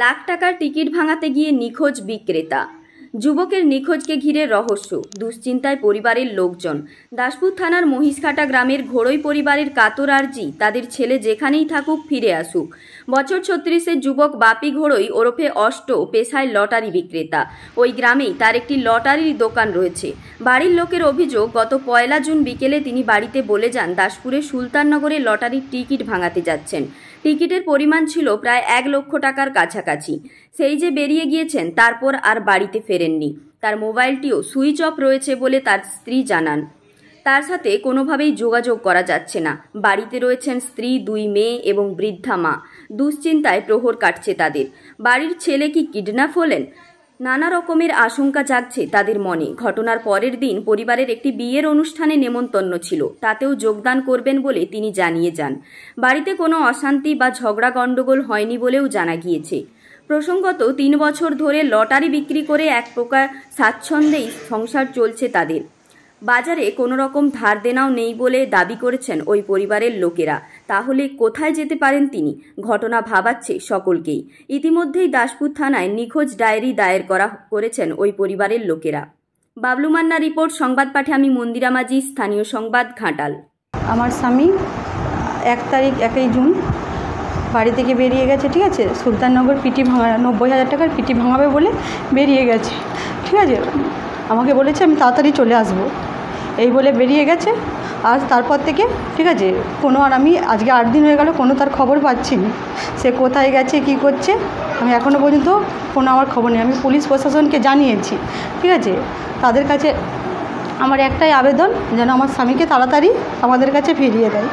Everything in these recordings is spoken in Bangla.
লাখ টাকার টিকিট ভাঙাতে গিয়ে নিখোঁজ বিক্রেতা। যুবকের নিখোঁজকে ঘিরে রহস্য, দুশ্চিন্তায় পরিবারের লোকজন। দাসপুর থানার মহিষকাটা গ্রামের ঘোড়ই পরিবারের কাতর আর্জি তাদের ছেলে যেখানেই থাকুক ফিরে আসুক। বছর 36-এর যুবক বাপি ঘোড়ই ওরফে অষ্ট পেশায় লটারি বিক্রেতা। ওই গ্রামেই তার একটি লটারির দোকান রয়েছে। বাড়ির লোকের অভিযোগ, গত 1 জুন বিকেলে তিনি বাড়িতে বলে যান দাসপুরের সুলতাননগরে লটারির টিকিট ভাঙাতে যাচ্ছেন। টিকিটের পরিমাণ ছিল প্রায় 1 লক্ষ টাকার কাছাকাছি। সেই যে বেরিয়ে গিয়েছেন, তারপর আর বাড়িতে ফেরেননি। তার মোবাইলটিও সুইচ অফ রয়েছে বলে তার স্ত্রী জানান। তার সাথে কোনোভাবেই যোগাযোগ করা যাচ্ছে না। বাড়িতে রয়েছেন স্ত্রী, 2 মেয়ে এবং বৃদ্ধা মা। দুশ্চিন্তায় প্রহর কাটছে তাদের। বাড়ির ছেলে কি কিডন্যাপ হলেন? নানা রকমের আশঙ্কা জাগছে তাদের মনে। ঘটনার পরের দিন পরিবারের একটি বিয়ের অনুষ্ঠানে নেমন্তন্ন ছিল, তাতেও যোগদান করবেন বলে তিনি জানিয়ে যান। বাড়িতে কোনো অশান্তি বা ঝগড়া গণ্ডগোল হয়নি বলেও জানা গিয়েছে। প্রসঙ্গত 3 বছর ধরে লটারি বিক্রি করে এক প্রকার স্বাচ্ছন্দ্যেই সংসার চলছে তাদের। বাজারে কোনো রকম ধার দেনাও নেই বলে দাবি করেছেন ওই পরিবারের লোকেরা। তাহলে কোথায় যেতে পারেন তিনি? ঘটনা ভাবাচ্ছে সকলকেই। ইতিমধ্যেই দাসপুর থানায় নিখোঁজ ডায়েরি দায়ের করেছেন ওই পরিবারের লোকেরা। বাবলু মান্না রিপোর্ট, সংবাদ পাঠে আমি মন্দিরা মাঝি, স্থানীয় সংবাদ, ঘাটাল। আমার স্বামী 1 জুন বাড়ি থেকে বেরিয়ে গেছে, ঠিক আছে। সুলতাননগর পিটি ভাঙা 90,000 টাকার পিটি ভাঙাবে বলে বেরিয়ে গেছে, ঠিক আছে। আমাকে বলেছে আমি তাড়াতাড়ি চলে আসব, এই বলে বেরিয়ে গেছে। আর তারপর থেকে, ঠিক আছে, আমি আজকে 8 দিন হয়ে গেল কোনো তার খবর পাচ্ছি না। সে কোথায় গেছে, কি করছে, আমি এখনও পর্যন্ত আমার খবর নেই। আমি পুলিশ প্রশাসনকে জানিয়েছি, ঠিক আছে। তাদের কাছে আমার একটাই আবেদন, যেন আমার স্বামীকে তাড়াতাড়ি আমাদের কাছে ফিরিয়ে দেয়।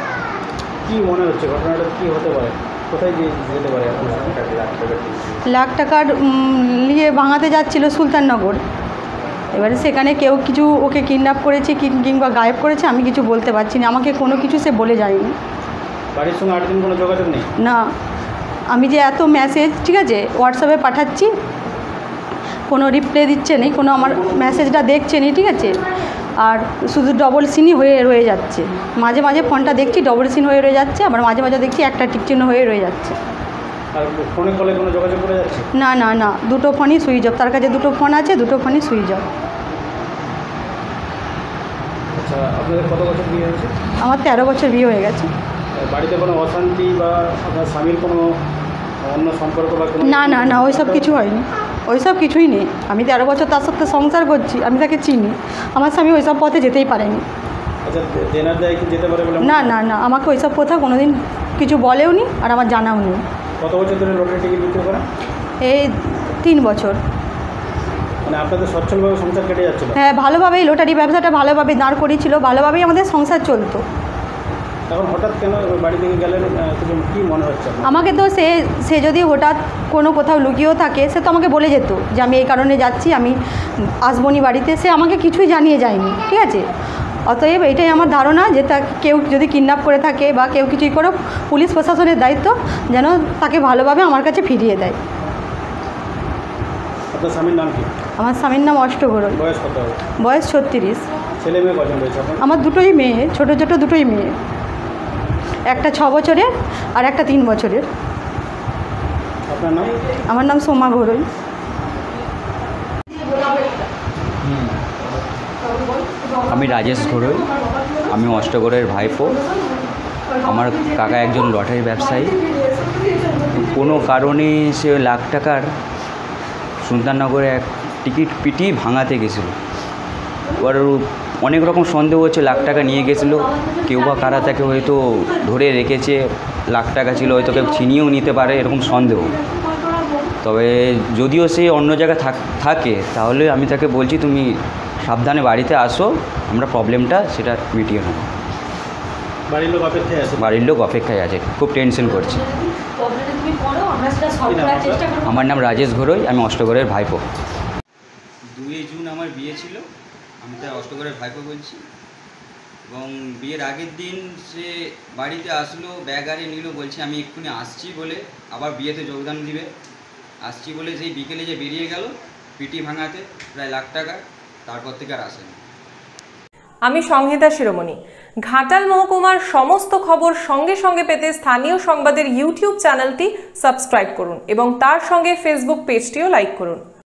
কি মনে হচ্ছে ঘটনাটা কি হতে পারে? কোথায় যেতে পারে? লাখ টাকার নিয়ে ভাঙাতে যাচ্ছিল সুলতাননগর। এবারে সেখানে কেউ কিছু ওকে কিডন্যাপ করেছে কিংবা গায়েব করেছে, আমি কিছু বলতে পারছি না। আমাকে কোনো কিছু সে বলে যায়নি। বাড়ির সঙ্গে 8 দিন কোনো যোগাযোগ নেই? না, আমি যে এত মেসেজ, ঠিক আছে, হোয়াটসঅ্যাপে পাঠাচ্ছি, কোনো রিপ্লাই দিচ্ছে নেই, কোনো আমার মেসেজটা দেখছে নি, ঠিক আছে। আর শুধু ডবল সিনই হয়ে রয়ে যাচ্ছে। মাঝে মাঝে ফোনটা দেখছি ডবল সিন হয়ে রয়ে যাচ্ছে, আবার মাঝে মাঝে দেখছি একটা টিক চিহ্ন হয়ে রয়ে যাচ্ছে। আর ফোনে কলে কোনো যোগাযোগ করে যাচ্ছে? না না না, 2টো ফোনই সুইচ অফ। তার কাছে 2টো ফোন আছে, 2টো ফোনই সুইচ অফ। আচ্ছা, আপনাদের কত বছর বিয়ে হয়েছে? আমার 13 বছর বিয়ে হয়ে গেছে। বাড়িতে কোনো অশান্তি বা আপনার স্বামীর কোনো অন্য সম্পর্ক বা কোনো? না না না, ওইসব কিছু হয়নি, ওইসব কিছুই নেই। আমি 13 বছর তার সাথে সংসার করছি, আমি তাকে চিনি। আমার স্বামী ওইসব পথে যেতেই পারেনি। আচ্ছা, দেনার দায় কি যেতে পারে বলে? না না না, আমাকে ওইসব কথা কোনোদিন কিছু বলেও নি, আর আমার জানাও নেই। কত বছর ধরে লটারি টিকিট বিক্রি করেন? এই 3 বছর। মানে আপনাদের সচ্ছলভাবে সংসার কেটে যাচ্ছিল? হ্যাঁ, ভালোভাবেই লটারি ব্যবসাটা ভালোভাবে দাঁড় করিয়েছিল, ভালোভাবেই আমাদের সংসার চলতো। এখন হঠাৎ কেন বাড়ি থেকে গেলেন? কী মনে হচ্ছে? আমাকে তো সে যদি হঠাৎ কোনো কোথাও লুকিয়েও থাকে, সে তো আমাকে বলে যেত যে আমি এই কারণে যাচ্ছি, আমি আসবো নি বাড়িতে। সে আমাকে কিছুই জানিয়ে যায়নি, ঠিক আছে। অতএব এটাই আমার ধারণা যে কেউ যদি কিডন্যাপ করে থাকে বা কেউ কিছুই করে, পুলিশ প্রশাসনের দায়িত্ব যেন তাকে ভালোভাবে আমার কাছে ফিরিয়ে দেয়। আপনার স্বামীর নাম কি? আমার স্বামীর নাম অষ্ট ঘোড়ই। বয়স কত? বয়স 36। ছেলে মেয়ে কজন রয়েছে আপনার? আমার 2টোই মেয়ে, ছোট ছোট 2টোই মেয়ে। একটা 6 বছরের আর একটা 3 বছরের। আপনার নাম? আমার নাম সোমা ঘোড়ই। আমি রাজেশ ঘোড়ই, আমি অষ্টগড়ের ভাইপো। আমার কাকা একজন লটারি ব্যবসায়ী। কোনো কারণে সে লাখ টাকার সুলতাননগরে এক টিকিট পিটি ভাঙাতে গেছিলো। এবার অনেক রকম সন্দেহ হচ্ছে, লাখ টাকা নিয়ে গেছিলো, কেউ বা কারা তাকে হয়তো ধরে রেখেছে। লাখ টাকা ছিল, হয়তো কেউ ছিনিয়েও নিতে পারে, এরকম সন্দেহ। তবে যদিও সে অন্য জায়গায় থাকে, তাহলে আমি তাকে বলছি তুমি সাবধানে বাড়িতে আসো, আমরা প্রবলেমটা সেটা মিটিয়ে নেব। বাড়ির লোক অপেক্ষায় আছে? বাড়ির লোক অপেক্ষায় আছে, খুব টেনশন করছে। আমার নাম রাজেশ ঘোড়ই, আমি অষ্টগড়ের ভাইপো। 2 জুন আমার বিয়ে ছিল, আমি তার অষ্টগড়ের ভাইপো বলছি। এবং বিয়ের আগের দিন সে বাড়িতে আসলো, ব্যাগ আরে নিল, বলছে আমি এক্ষুনি আসছি বলে, আবার বিয়েতে যোগদান দিবে আসছি বলে সেই বিকেলে যে বেরিয়ে গেল পিটি ভাঙাতে প্রায় লাখ টাকা। তারপর থেকে আর আসেনি। আমি সংহিতা শিরোমণি। ঘাটাল মহকুমার সমস্ত খবর সঙ্গে সঙ্গে পেতে স্থানীয় সংবাদের ইউটিউব চ্যানেলটি সাবস্ক্রাইব করুন এবং তার সঙ্গে ফেসবুক পেজটিও লাইক করুন।